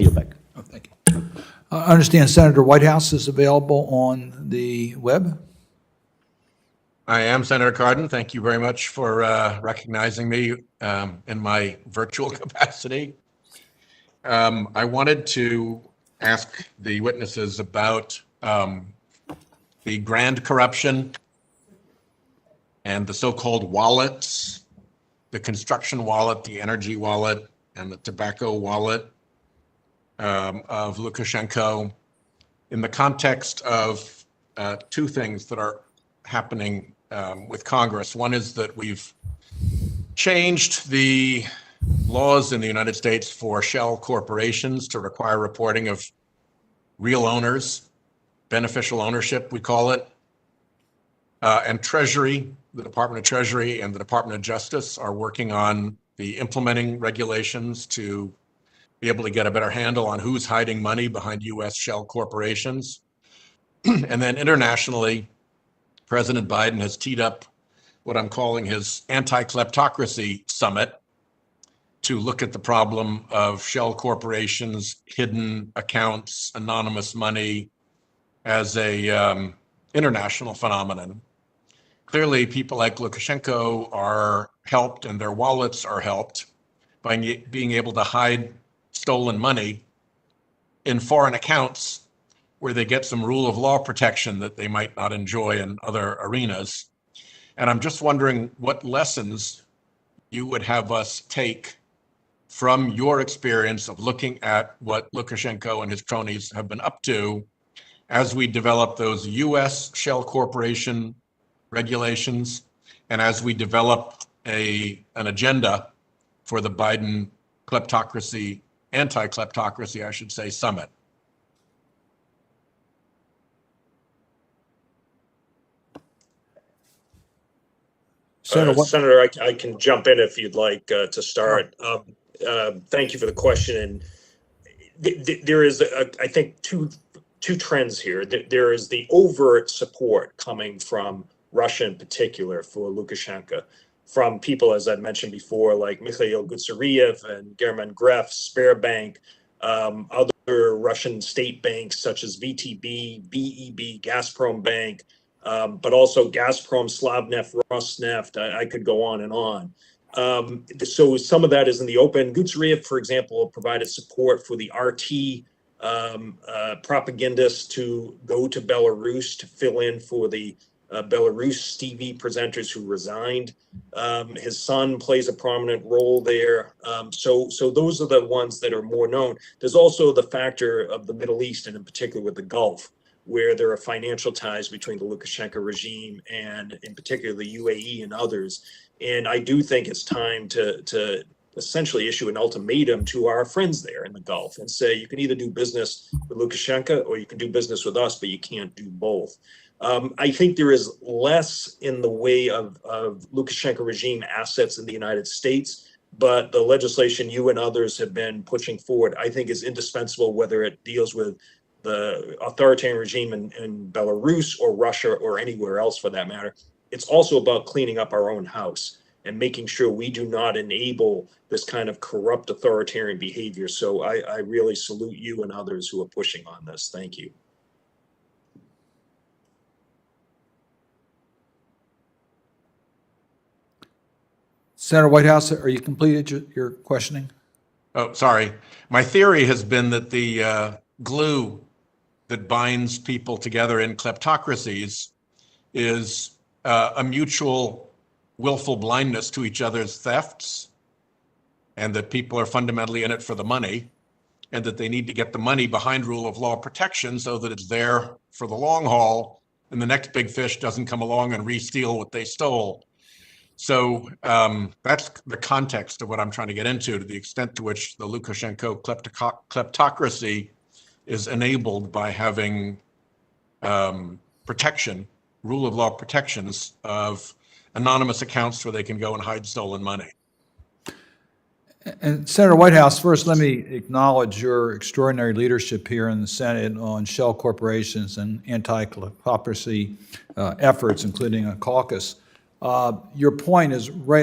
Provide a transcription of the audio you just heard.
yield back. Oh, thank you. I understand Senator Whitehouse is available on the web. I am Senator Cardin. Thank you very much for recognizing me in my virtual capacity. I wanted to ask the witnesses about the grand corruption and the so-called wallets, the construction wallet, the energy wallet, and the tobacco wallet of Lukashenko in the context of two things that are happening with Congress. One is that we've changed the laws in the United States for shell corporations to require reporting of real owners, beneficial ownership, we call it. And Treasury, the Department of Treasury and the Department of Justice are working on the implementing regulations to be able to get a better handle on who's hiding money behind US shell corporations. And then internationally, President Biden has teed up what I'm calling his anti-kleptocracy summit to look at the problem of shell corporations, hidden accounts, anonymous money as a international phenomenon. Clearly, people like Lukashenko are helped and their wallets are helped by being able to hide stolen money in foreign accounts where they get some rule of law protection that they might not enjoy in other arenas. And I'm just wondering what lessons you would have us take from your experience of looking at what Lukashenko and his cronies have been up to as we develop those US shell corporation regulations and as we develop an agenda for the Biden kleptocracy, anti-kleptocracy, I should say, summit. Senator, I can jump in if you'd like to start. Thank you for the question. And there is, I think, two trends here. There is the overt support coming from Russia in particular for Lukashenko, from people, as I mentioned before, like Mikhail Gutseriev and German Gref, Sberbank, other Russian state banks such as VTB, VEB, Gazprom Bank, but also Gazprom, Slavneft, Rosneft. I could go on and on. So some of that is in the open. Gutseriev, for example, provided support for the RT propagandists to go to Belarus to fill in for the Belarus TV presenters who resigned. His son plays a prominent role there. So those are the ones that are more known. There's also the factor of the Middle East, and in particular with the Gulf, where there are financial ties between the Lukashenko regime and in particular the UAE and others. And I do think it's time to essentially issue an ultimatum to our friends there in the Gulf and say, you can either do business with Lukashenko or you can do business with us, but you can't do both. I think there is less in the way of Lukashenko regime assets in the United States, but the legislation you and others have been pushing forward, I think, is indispensable, whether it deals with the authoritarian regime in Belarus or Russia or anywhere else for that matter. It's also about cleaning up our own house and making sure we do not enable this kind of corrupt authoritarian behavior. So I really salute you and others who are pushing on this. Thank you. Senator Whitehouse, are you completed your questioning? Oh, sorry. My theory has been that the glue that binds people together in kleptocracies is a mutual willful blindness to each other's thefts, and that people are fundamentally in it for the money, and that they need to get the money behind rule of law protection so that it's there for the long haul and the next big fish doesn't come along and re-steal what they stole. So that's the context of what I'm trying to get into, to the extent to which the Lukashenko kleptocracy is enabled by having protection, rule of law protections of anonymous accounts where they can go and hide stolen money. And Senator Whitehouse, first, let me acknowledge your extraordinary leadership here in the Senate on shell corporations and anti-kleptocracy efforts, including a caucus. Your point is right